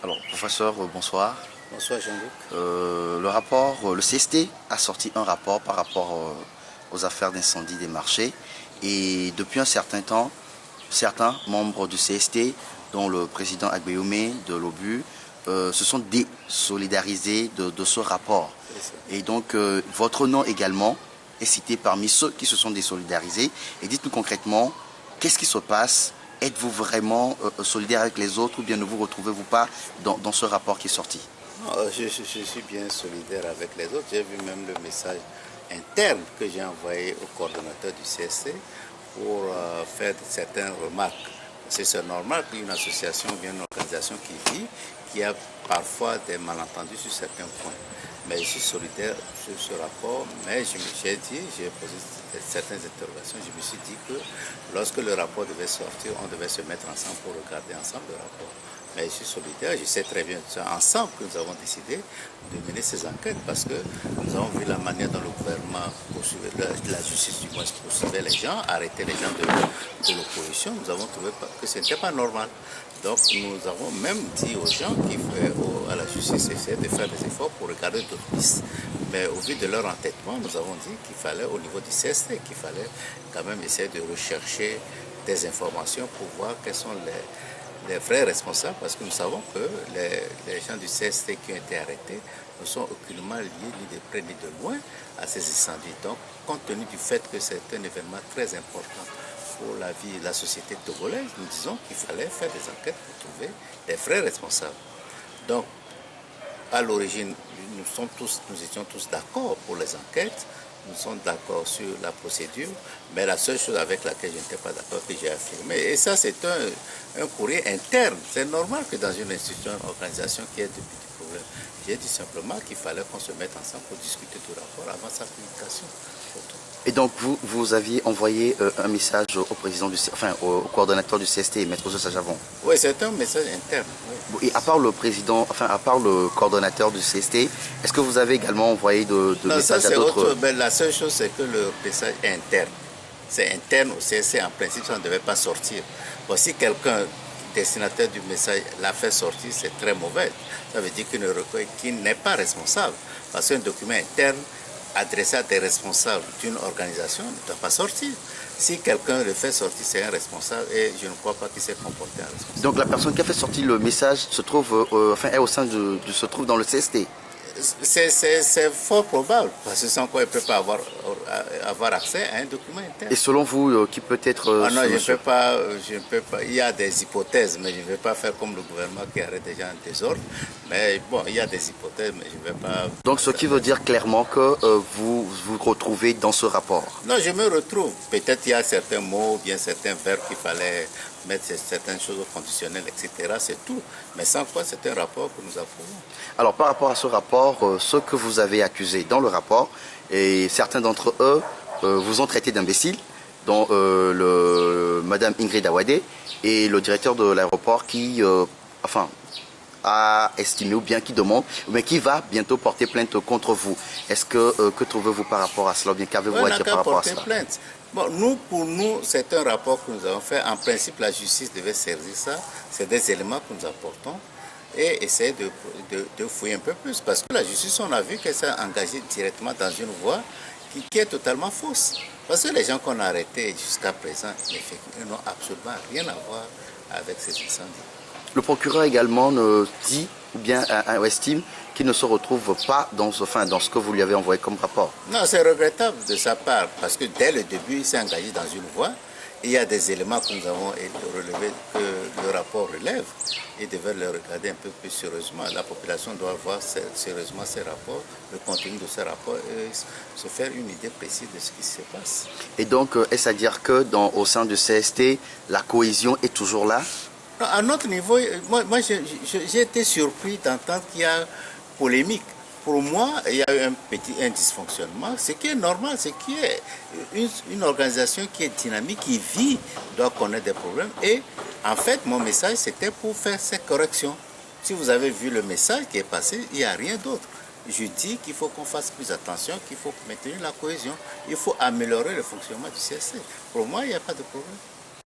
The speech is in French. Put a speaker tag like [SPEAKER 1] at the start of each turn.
[SPEAKER 1] Alors, professeur, bonsoir.
[SPEAKER 2] Bonsoir Jean-Luc.
[SPEAKER 1] Le CST a sorti un rapport par rapport aux affaires d'incendie des marchés. Et depuis un certain temps, certains membres du CST, dont le président Agbeyome de l'OBU, se sont désolidarisés de ce rapport. Et donc, votre nom également est cité parmi ceux qui se sont désolidarisés. Et dites-nous concrètement, qu'est-ce qui se passe? Êtes-vous vraiment solidaire avec les autres ou bien ne vous retrouvez-vous pas dans ce rapport qui est sorti?
[SPEAKER 2] Non, je suis bien solidaire avec les autres. J'ai vu même le message interne que j'ai envoyé au coordonnateur du CSC pour faire certaines remarques. C'est normal qu'une association ou bien une organisation qui vit, qui a parfois des malentendus sur certains points. Mais je suis solidaire sur ce rapport, mais j'ai posé certaines interrogations. Je me suis dit que lorsque le rapport devait sortir, on devait se mettre ensemble pour regarder ensemble le rapport. Mais je suis solidaire, je sais très bien, c'est ensemble que nous avons décidé de mener ces enquêtes parce que nous avons vu la manière dont le gouvernement poursuivait, la justice du moins poursuivait les gens, arrêtait les gens de l'opposition. Nous avons trouvé que ce n'était pas normal. Donc nous avons même dit aux gens à la justice essayer de faire des efforts pour regarder d'autres pistes. Mais au vu de leur entêtement, nous avons dit qu'il fallait au niveau du CST, qu'il fallait quand même essayer de rechercher des informations pour voir quels sont les vrais responsables, parce que nous savons que les gens du CST qui ont été arrêtés ne sont aucunement liés ni de près ni de loin à ces incendies. Donc, compte tenu du fait que c'est un événement très important pour la vie et la société togolaise, nous disons qu'il fallait faire des enquêtes pour trouver les vrais responsables. Donc, à l'origine, nous étions tous d'accord pour les enquêtes, nous sommes d'accord sur la procédure, mais la seule chose avec laquelle je n'étais pas d'accord, que j'ai affirmé, et ça c'est un courrier interne, c'est normal que dans une institution, une organisation qui ait de petits problèmes, j'ai dit simplement qu'il fallait qu'on se mette ensemble pour discuter du rapport avant sa publication.
[SPEAKER 1] Et donc vous aviez envoyé un message au président au coordonnateur du CST, Maître Joseph Sajavon.
[SPEAKER 2] Oui, c'est un message interne. Oui.
[SPEAKER 1] Et à part le président, à part le coordonnateur du CST, est-ce que vous avez également envoyé de messages à d'autres?
[SPEAKER 2] La seule chose, c'est que le message est interne. C'est interne au CST, en principe, ça ne devait pas sortir. Bon, si quelqu'un, destinataire du message, l'a fait sortir, c'est très mauvais. Ça veut dire qu'il n'est pas responsable. Parce qu'un document interne adressé à des responsables d'une organisation ne doit pas sortir. Si quelqu'un le fait sortir, c'est un responsable et je ne crois pas qu'il s'est comporté en responsable.
[SPEAKER 1] Donc la personne qui a fait sortir le message se trouve, se trouve dans le CST.
[SPEAKER 2] C'est fort probable, parce que sans quoi il ne peut pas avoir accès à un document interne.
[SPEAKER 1] Et selon vous, qui peut être...
[SPEAKER 2] non, je ne peux pas. Il y a des hypothèses, mais je ne vais pas faire comme le gouvernement qui arrête des gens en désordre. Mais bon, il y a des hypothèses, mais je ne vais pas...
[SPEAKER 1] Donc ce qui veut dire clairement que vous vous retrouvez dans ce rapport?
[SPEAKER 2] Non, je me retrouve. Peut-être il y a certains mots, bien certains verbes qu'il fallait mettre certaines choses conditionnelles, etc. C'est tout. Mais sans quoi, c'est un rapport que nous approuvons.
[SPEAKER 1] Alors par rapport à ce rapport, ceux que vous avez accusés dans le rapport, et certains d'entre eux vous ont traité d'imbéciles, dont Madame Ingrid Awade et le directeur de l'aéroport qui a estimé ou bien qui demande, mais qui va bientôt porter plainte contre vous. Est-ce que trouvez-vous par rapport à cela, ou bien qu'avez-vous à dire par rapport à cela?
[SPEAKER 2] Bon, pour nous, c'est un rapport que nous avons fait. En principe, la justice devait servir ça. C'est des éléments que nous apportons et essayer de fouiller un peu plus. Parce que la justice, on a vu qu'elle s'est engagée directement dans une voie qui est totalement fausse. Parce que les gens qu'on a arrêtés jusqu'à présent, n'ont absolument rien à voir avec ces incendies.
[SPEAKER 1] Le procureur également dit, ou bien estime, qu'il ne se retrouve pas dans ce que vous lui avez envoyé comme rapport.
[SPEAKER 2] Non, c'est regrettable de sa part, parce que dès le début, il s'est engagé dans une voie. Il y a des éléments que nous avons relevés, que le rapport relève. Il devait le regarder un peu plus sérieusement. La population doit voir sérieusement ces rapports, le contenu de ces rapports, et se faire une idée précise de ce qui se passe.
[SPEAKER 1] Et donc, est-ce à dire que au sein du CST, la cohésion est toujours là?
[SPEAKER 2] À notre niveau, moi j'ai été surpris d'entendre qu'il y a polémique. Pour moi, il y a eu un dysfonctionnement, ce qui est normal, ce qui est une organisation qui est dynamique, qui vit, doit connaître des problèmes. Et en fait, mon message, c'était pour faire ces corrections. Si vous avez vu le message qui est passé, il n'y a rien d'autre. Je dis qu'il faut qu'on fasse plus attention, qu'il faut maintenir la cohésion, il faut améliorer le fonctionnement du CSC. Pour moi, il n'y a pas de problème.